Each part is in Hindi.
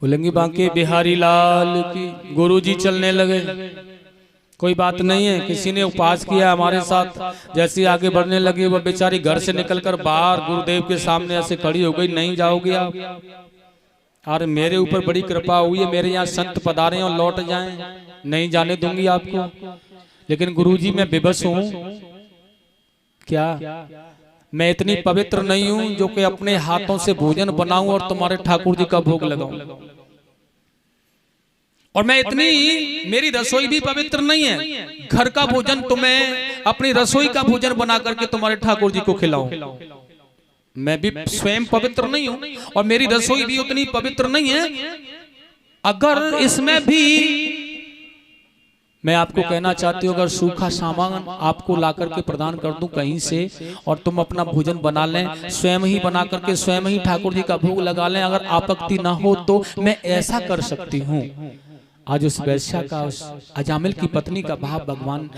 उलंगी बांके बिहारी लाल की। गुरुजी चलने लगे। कोई बात नहीं है, किसी ने उपवास किया हमारे साथ। जैसे आगे बढ़ने लगे वह बेचारी घर से निकलकर बाहर गुरुदेव के सामने ऐसे खड़ी हो गई, नहीं जाओगे आप? अरे मेरे ऊपर बड़ी कृपा हुई है, मेरे यहाँ संत पधारे और लौट जाएं, नहीं जाने दूंगी आपको। लेकिन गुरुजी मैं विवश हूँ। क्या मैं इतनी पवित्र नहीं हूं जो कि अपने हाथों से भोजन बनाऊं और तुम्हारे ठाकुर जी का भोग लगाऊं? और मैं इतनी, मेरी रसोई भी पवित्र नहीं है, घर का भोजन तुम्हें अपनी रसोई का भोजन बना करके तुम्हारे ठाकुर जी को खिलाऊं? मैं भी स्वयं पवित्र नहीं हूं और मेरी रसोई भी उतनी पवित्र नहीं है। अगर इसमें भी मैं आपको कहना चाहती हूँ, अगर सूखा सामान आपको ला करके प्रदान कर दूं कहीं से और तुम अपना भोजन बना लें, स्वयं ही बना करके स्वयं ही ठाकुर जी का भोग लगा लें, अगर आपत्ति ना हो तो मैं ऐसा कर सकती हूँ। आज उस वैश्या का, उस अजामिल की पत्नी का भाव भगवान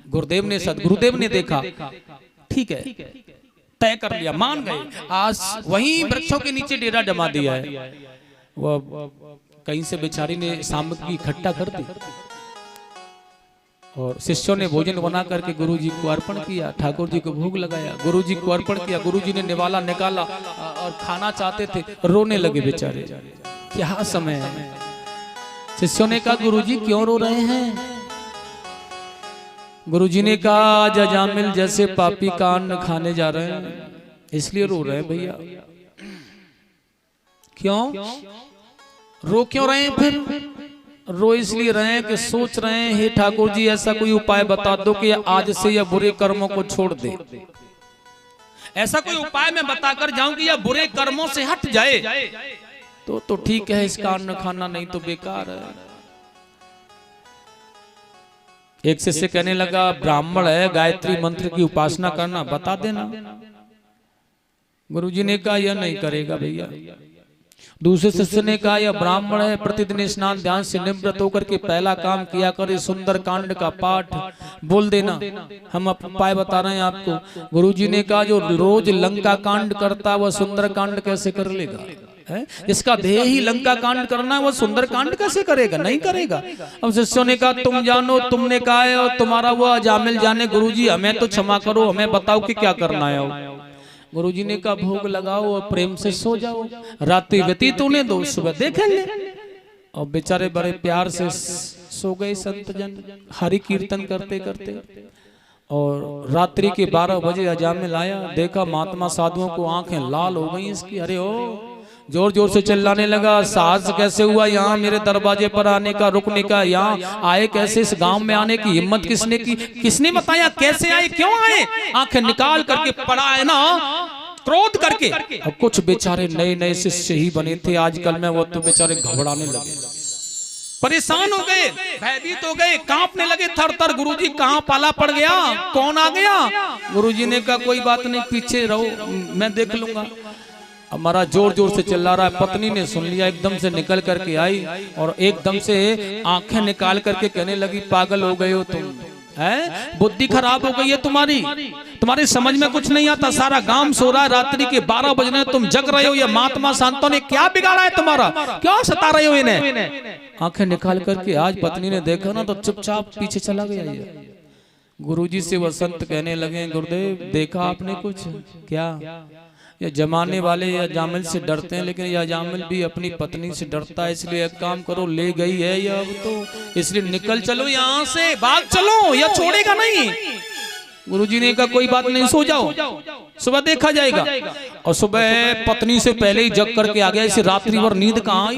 गुरुदेव ने, सदगुरुदेव ने देखा। ठीक है, तय कर लिया, मान गए। आज वहीं वृक्षों के नीचे डेरा जमा दिया है। वो कहीं से बेचारी ने सामग्री इकट्ठा कर दी और शिष्यों ने भोजन बना करके गुरुजी को अर्पण किया, ठाकुर जी को भोग लगाया, गुरुजी को अर्पण किया। गुरुजी ने निवाला निकाला और खाना चाहते थे, रोने लगे बेचारे। क्या समय है। शिष्यों ने कहा गुरुजी क्यों रो रहे हैं? गुरुजी ने कहा आज अजामिल जैसे पापी कान खाने जा रहे हैं, इसलिए रो रहे हैं भैया। क्यों रो क्यों रहे हैं? फिर रो इसलिए रहे हैं कि सोच रहे हैं हे ठाकुर जी ऐसा कोई उपाय बता दो कि आज से यह बुरे कर्मों को छोड़ दे। ऐसा कोई उपाय मैं बताकर जाऊं कि यह बुरे कर्मों से हट जाए तो ठीक है, इसका अन्न खाना, नहीं तो बेकार है। एक शिष्य कहने लगा ब्राह्मण है, गायत्री मंत्र की उपासना करना बता देना। गुरुजी ने कहा यह नहीं करेगा भैया। दूसरे शिष्य ने कहा यह ब्राह्मण है, प्रतिदिन स्नान ध्यान से निवृत्त होकर के पहला काम किया करे, सुंदर कांड का पाठ बोल देना। हम उपाय बता रहे हैं आपको। गुरुजी ने कहा जो रोज लंका कांड करता वह सुंदर कांड कैसे कर लेगा? इसका ध्येय ही लंका कांड करना है, वह सुंदर कांड कैसे करेगा? नहीं करेगा। अब शिष्यों ने कहा तुम जानो, तुमने कहा है और तुम्हारा वह अजामिल जाने। गुरुजी हमें तो क्षमा करो, हमें बताओ कि क्या करना है। गुरुजी ने कहा भोग लगाओ और प्रेम से सो जाओ, रात्रि व्यतीत होने दो, सुबह देखेंगे। और बेचारे बड़े प्यार से सो गए संत जन हरि कीर्तन करते करते। और रात्रि के 12 बजे अजामिल आया, देखा महात्मा साधुओं को आंखें लाल हो गई इसकी। अरे ओ, जोर जोर से चिल्लाने लगा साहस कैसे हुआ यहाँ मेरे दरवाजे पर आने का, रुकने का, यहाँ आए कैसे? इस गांव में आने की हिम्मत किसने की? किसने बताया? कैसे आए? क्यों आए? आंखें निकाल करके पड़ा है ना, क्रोध करके। अब कुछ बेचारे नए नए शिष्य ही बने थे आजकल में, वो तो बेचारे घबराने लगे, परेशान हो गए, भयभीत हो गए, कांपने लगे थर थर। गुरुजी कहाँ पाला पड़ गया? कौन आ गया? गुरुजी ने कहा कोई बात नहीं, पीछे रहो, मैं देख लूंगा। हमारा जोर जोर से चिल्ला रहा है। पत्नी ने सुन लिया, एकदम से निकल करके आई और एकदम से आंखें निकाल करके कहने लगी पागल हो गए हो तुम, है? बुद्धि खराब हो गई है तुम्हारी, तुम्हारी समझ में कुछ नहीं आता। सारा गांव सो रहा है, रात्रि के 12 बज रहे हैं, तुम जग रहे हो। ये महात्मा संतों ने क्या बिगाड़ा है तुम्हारा? क्यों सता रहे हो इन्हें? आंखें निकाल करके आज पत्नी ने देखा ना तो चुपचाप पीछे चला गया। ये गुरुजी से वह संत कहने लगे गुरुदेव देखा आपने कुछ? क्या ये जमाने वाले या अजामिल से डरते हैं, लेकिन यह अजामिल भी अपनी पत्नी से डरता है। इसलिए एक काम करो, ले गई है ये अब तो, इसलिए निकल चलो यहाँ से, भाग चलो, यह छोड़ेगा नहीं। गुरुजी ने कहा कोई बात नहीं, सो जाओ, सुबह देखा जाएगा। और सुबह पत्नी से पहले ही जग करके आ गया। इसे रात्रि भर नींद कहाँ आई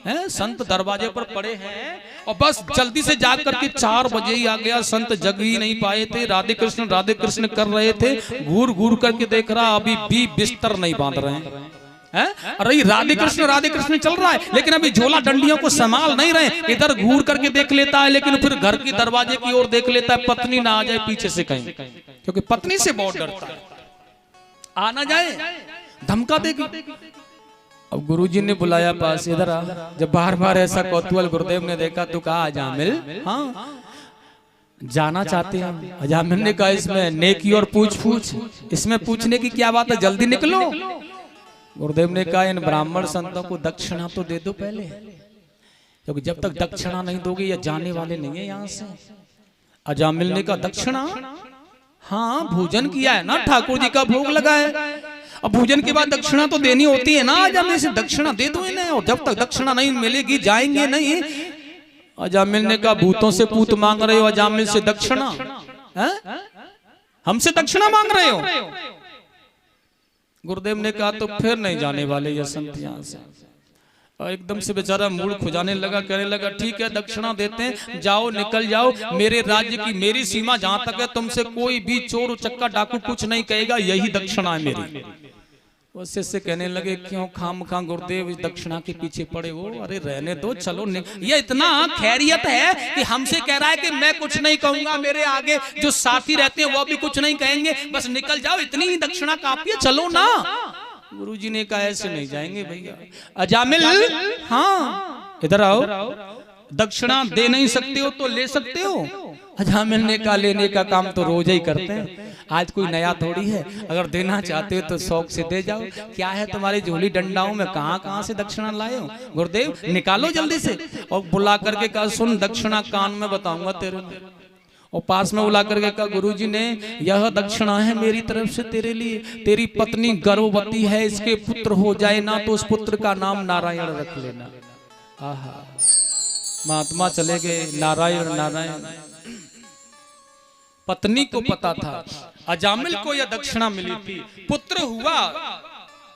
है? संत दरवाजे पर पड़े हैं और बस जल्दी से जाग करके 4 बजे ही आ गया। संत जग ही नहीं पाए थे, राधे कृष्ण कर रहे थे। घूर घूर करके देख रहा, अभी भी बिस्तर नहीं बांध रहे हैं। अरे राधे कृष्ण चल रहा है, लेकिन अभी झोला डंडियों को संभाल नहीं रहे। इधर घूर करके देख लेता है, लेकिन फिर घर के दरवाजे की ओर देख लेता है, पत्नी ना आ जाए पीछे से कहीं, क्योंकि पत्नी से बहुत डरता है, आ ना जाए, धमका देगी। अब गुरुजी ने बुलाया पास, इधर आ। जब बार बार ऐसा कौतूहल गुरुदेव ने देखा तो कहा अजामिल हाँ जाना चाहते हैं। अजामिल ने कहा इसमें नेकी और पूछ इसमें पूछने की क्या बात है, जल्दी निकलो। गुरुदेव ने कहा इन ब्राह्मण संतों को दक्षिणा तो दे दो पहले, क्योंकि जब तक दक्षिणा नहीं दोगे ये जाने वाले नहीं है यहाँ से। अजामिल ने कहा दक्षिणा? हाँ, भोजन किया है ना, ठाकुर जी का भोग लगा है, अब भोजन के बाद दक्षिणा तो देनी होती है ना, अजामिल से दक्षिणा दे दो इन्हें, और जब तक दक्षिणा नहीं मिलेगी जाएंगे नहीं। अजामिल ने कहा भूतों से पूत मांग रहे हो, अजामिल से दक्षिणा? हमसे दक्षिणा मांग रहे हो? गुरुदेव ने कहा तो फिर नहीं जाने वाले ये संत यहाँ से। और एकदम से बेचारा मूड खुजाने लगा, कहने लगा ठीक है दक्षिणा देते हैं, जाओ निकल जाओ, मेरे राज्य की मेरी सीमा जहां तक है, तुमसे कोई भी चोर उचक्का डाकू कुछ नहीं कहेगा, यही दक्षिणा है मेरी। वो शिष्य कहने लगे क्यों खामखा गुरुदेव इस दक्षिणा के पीछे पड़े हो, अरे रहने दो चलो। ये इतना खैरियत है कि हमसे कह रहा है कि मैं कुछ नहीं कहूंगा, मेरे आगे जो साथी रहते हैं वो भी कुछ नहीं कहेंगे, बस निकल जाओ, इतनी ही दक्षिणा काफी है, चलो ना। गुरुजी ने कहा ऐसे नहीं जाएंगे भैया। अजामिल हाँ इधर आओ, दक्षिणा दे नहीं सकते हो तो ले सकते हो। अजामिल ने कहा लेने का काम तो रोज ही करते हैं, आज कोई नया थोड़ी है, अगर देना चाहते हो तो शौक से दे जाओ। क्या है तुम्हारी झोली डंडाओं में, कहाँ से दक्षिणा लाए हो? गुरुदेव निकालो जल्दी से। और बुला करके कहा सुन दक्षिणा कान में बताऊंगा तेरे। और पास में बुला करके कहा गुरुजी ने यह दक्षिणा है मेरी तरफ से तेरे लिए, तेरी पत्नी गर्भवती है, इसके पुत्र हो जाए ना तो उस पुत्र का नाम नारायण रख लेना। आहा, महात्मा चले गए, नारायण नारायण। पत्नी को पता था अजामिल को यह दक्षिणा मिली थी, पुत्र हुआ,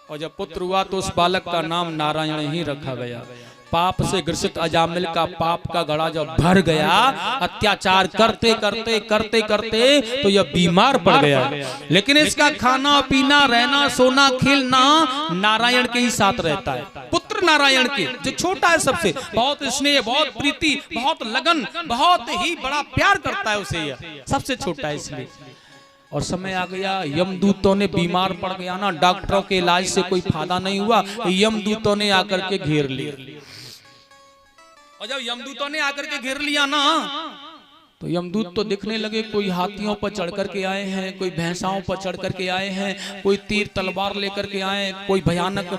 और जब पुत्र हुआ तो उस बालक का नाम नारायण ही रखा गया। पाप से ग्रसित अजामिल का पाप का घड़ा जब भर गया, अत्याचार करते करते करते करते तो यह बीमार पड़ गया, लेकिन इसका खाना पीना रहना सोना खेलना नारायण के ही साथ रहता है। पुत्र नारायण के जो छोटा है सबसे, बहुत स्नेह, बहुत प्रीति, बहुत लगन, बहुत ही बड़ा प्यार करता है उसे, यह सबसे छोटा है इसलिए। और समय आ गया, यमदूतों ने बीमार पड़ गया ना, डॉक्टरों के इलाज से कोई फायदा नहीं हुआ, यमदूतों ने आकर के घेर लिया। और जब यमदूतों ने आकर के घेर लिया ना, तो यमदूत तो दिखने लगे, कोई हाथियों पर चढ़ करके आए हैं, कोई भैंसाओं पर चढ़ करके आए हैं, कोई तीर तलवार लेकर के आए, कोई भयानक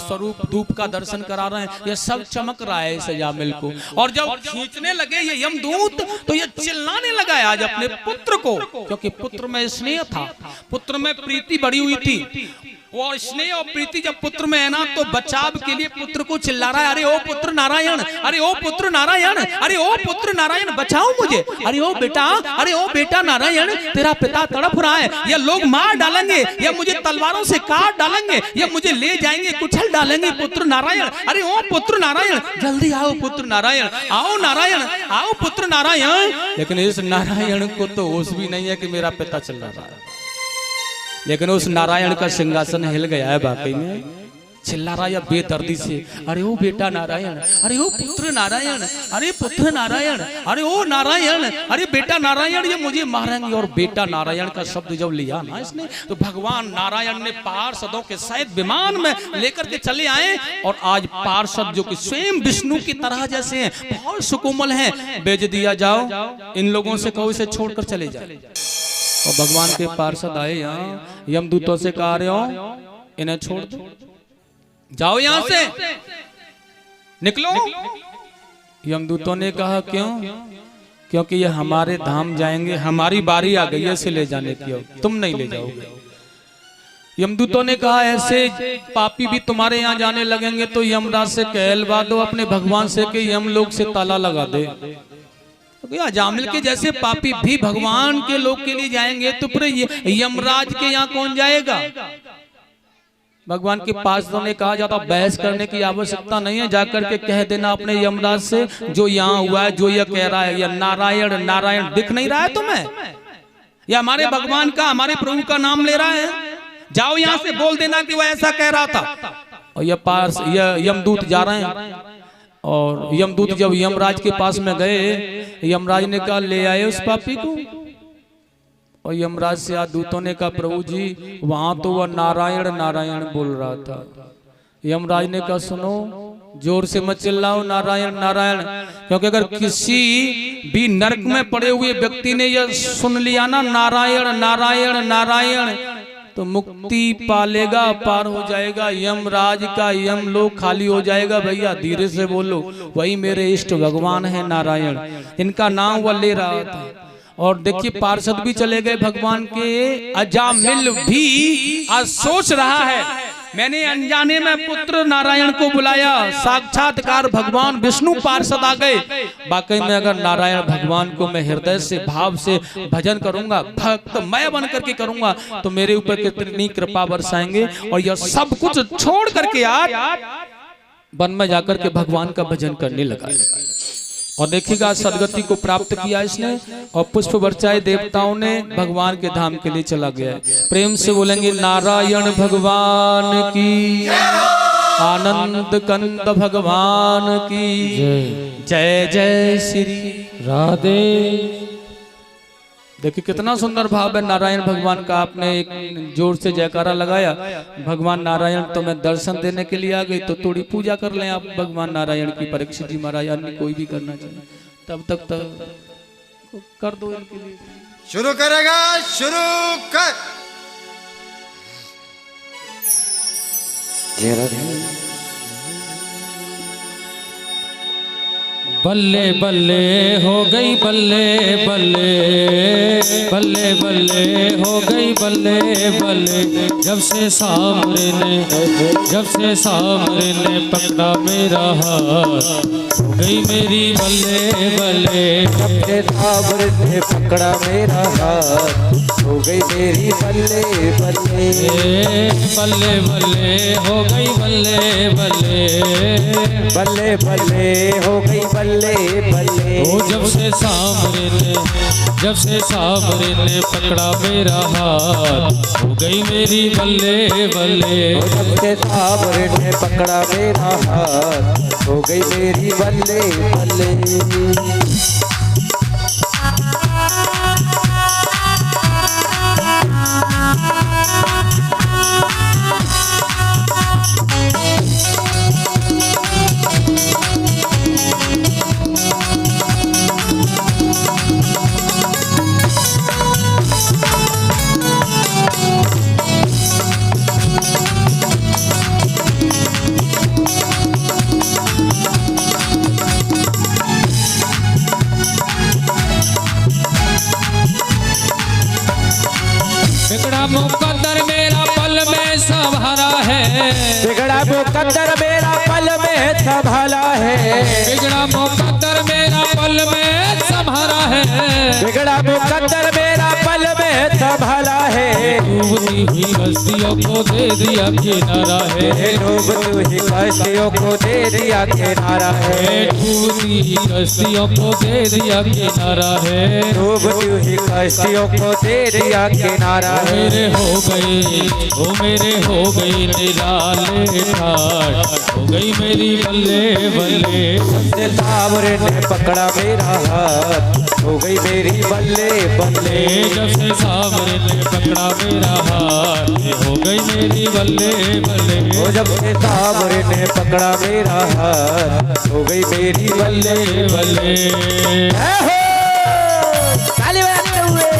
स्वरूप धूप का दर्शन करा रहे हैं, ये सब चमक रहा है इस अजामिल को। और जब खींचने लगे ये यमदूत तो ये चिल्लाने लगा आज अपने पुत्र को, क्योंकि पुत्र में स्नेह था, पुत्र में प्रीति बढ़ी हुई थी, और स्नेह और प्रीति जब पुत्र में है ना, तो बचाव के लिए पुत्र को चिल्ला रहा है, अरे ओ पुत्र नारायण, अरे ओ पुत्र नारायण, अरे ओ पुत्र नारायण बचाओ मुझे, अरे ओ बेटा, अरे ओ बेटा नारायण, तेरा पिता तड़प रहा है, ये लोग मार डालेंगे, ये मुझे तलवारों से काट डालेंगे, ये मुझे ले जाएंगे, कुचल डालेंगे, पुत्र नारायण, अरे ओ पुत्र नारायण, जल्दी आओ पुत्र नारायण, आओ नारायण, आओ पुत्र नारायण। लेकिन इस नारायण को तो होश भी नहीं है कि मेरा पिता चल रहा है, लेकिन उस नारायण का सिंहासन हिल गया है वाकई में, चिल्ला रहा है बेदर्दी से, अरे ओ बेटा नारायण, अरे ओ पुत्र नारायण, अरे पुत्र नारायण, अरे ओ नारायण, अरे बेटा नारायण, ये मुझे मारेंगे। और बेटा नारायण का शब्द जब लिया ना इसने, तो भगवान नारायण ने पार्षदों के सहित विमान में लेकर के चले आए, और आज पार्षद जो कि स्वयं विष्णु की तरह जैसे हैं, बहुत सुकोमल हैं, भेज दिया जाओ, इन लोगों से कहो इसे छोड़कर चले जाए। और भगवान के पार्षद आए यहाँ, यमदूतों से कह रहे हो इन्हें छोड़ दो, जाओ यहां से, निकलो। यमदूतों ने कहा क्यों? क्योंकि ये हमारे धाम जाएंगे, हमारी बारी आ गई है इसे ले जाने की, तुम नहीं ले जाओगे। यमदूतों ने कहा ऐसे पापी भी तुम्हारे यहाँ जाने लगेंगे तो यमराज से कहलवा दो अपने भगवान से कि यम लोग से ताला लगा दे। अजामिल के जैसे पापी भी भगवान के लोग के लिए जाएंगे तो फिर यमराज के यहाँ कौन जाएगा? भगवान के पास तो ने कहा जाता बहस करने की आवश्यकता नहीं है, जाकर के कह देना अपने यमराज से जो यहाँ हुआ है, जो ये कह रहा है, या नारायण नारायण दिख नहीं रहा है तुम्हें, या हमारे भगवान का हमारे प्रभु का नाम ले रहा है, जाओ यहाँ से बोल देना कि वह ऐसा कह रहा था। और ये यमदूत जा रहे हैं, और यमदूत जब यमराज के पास में गए, यमराज ने कहा ले आए उस पापी को। और यमराज से दूतों ने कहा प्रभु जी वहां तो वह नारायण नारायण बोल रहा था। यमराज ने कहा सुनो, जोर से मत चिल्लाओ नारायण नारायण, क्योंकि अगर किसी भी नरक में पड़े हुए व्यक्ति ने यह सुन लिया ना नारायण नारायण नारायण, तो मुक्ति पालेगा, पार हो जाएगा यमराज का यम लोग खाली हो जाएगा। भैया धीरे से बोलो, वही मेरे इष्ट भगवान है नारायण, इनका नाम वह ले रहा था। और देखिए पार्षद भी चले गए भगवान के, अजामिल भी आज सोच रहा है मैंने अनजाने में पुत्र नारायण को बुलाया, साक्षात्कार भगवान विष्णु पार्षद आ गए। वाकई में अगर नारायण भगवान को मैं हृदय से भाव से भजन करूंगा, भक्त मैं बन करके करूंगा, तो मेरे ऊपर कितनी कृपा बरसाएंगे। और यह सब कुछ छोड़ करके आज वन में जाकर के भगवान का भजन करने लगा। और देखिएगा सदगति को प्राप्त किया इसने, और पुष्प वर्षाए देवताओं ने भगवान के धाम के लिए चला गया। प्रेम से बोलेंगे नारायण भगवान की, आनंद कंद भगवान की जय जय श्री राधे। देखिए कितना सुंदर भाव है नारायण भगवान का। आपने एक जोर से जयकारा लगाया, भगवान नारायण तो मैं दर्शन देने के लिए आ गई, तो थोड़ी पूजा कर लें आप भगवान नारायण की। परीक्षित जी महाराज अन्य कोई भी करना चाहिए, तब तक तो कर दो इनके लिए। शुरू करेगा, शुरू कर। बल्ले बल्ले हो गई बल्ले बल्ले, बल्ले बल्ले हो गई बल्ले बल्ले, जब से सामने पकड़ा मेरा हाथ, हो गई मेरी बल्ले बल्ले। जब से सामने पकड़ा मेरा हाथ, हो गई मेरी बल्ले बल्ले। बल्ले बल्ले हो गई बल्ले बल्ले, बल्ले बल्ले हो गई बल्ले बल्ले। ओ जब से सामने ने पकड़ा मेरा हाथ, हो गई मेरी बल्ले बल्ले। जब से सामने पकड़ा मेरा हाथ, हो गई मेरी बल्ले बल्ले। बिगड़ा मुकद्दर मेरा पल में संभाला है, बिगड़ा मुकद्दर मेरा पल में संभाला है, बिगड़ा मुकद्दर मेरा पल में संभाला है, बिगड़ा मुकद्दर मेरा पल में संभाला है। डूबती हुई कश्तियों को दे दिया किनारा है, डूबती हुई कश्तियों को दे दिया किनारा है, डूबती हुई कश्तियों को दे दिया किनारा है, डूबती हुई कश्तियों को दे दिया किनारा है। मेरे हो गई निराले ठाट, हो गई मेरी बल्ले बल्ले। सबसे सामने ने पकड़ा मेरा हाथ, हो गई मेरी बल्ले बल्ले। जब से सामने ने पकड़ा मेरा हाथ, हो गई मेरी बल्ले बल्ले। ओ जब से सामने ने पकड़ा मेरा हाथ, हो गई मेरी बल्ले बल्ले। ताली बजाते हुए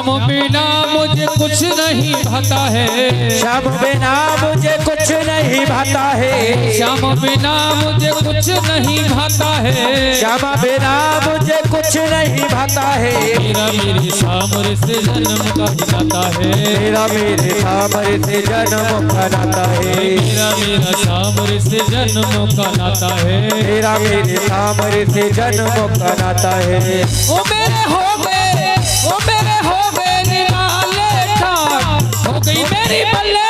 श्याम बिना मुझे कुछ नहीं भाता है, श्याम बिना मुझे कुछ नहीं भाता है, श्याम बिना मुझे कुछ नहीं भाता है, श्याम बिना मुझे कुछ नहीं भाता है। मेरा मेरे सामर से जन्म का नाता है, मेरा मेरे सामर से जन्म का नाता है, मेरा मेरा सामर से जन्म का नाता है, मेरा मेरे सामर से जन्म का नाता है। ओ मेरे हो गए, ओ मेरे हो गए निराले का, हो गई मेरी बल्ले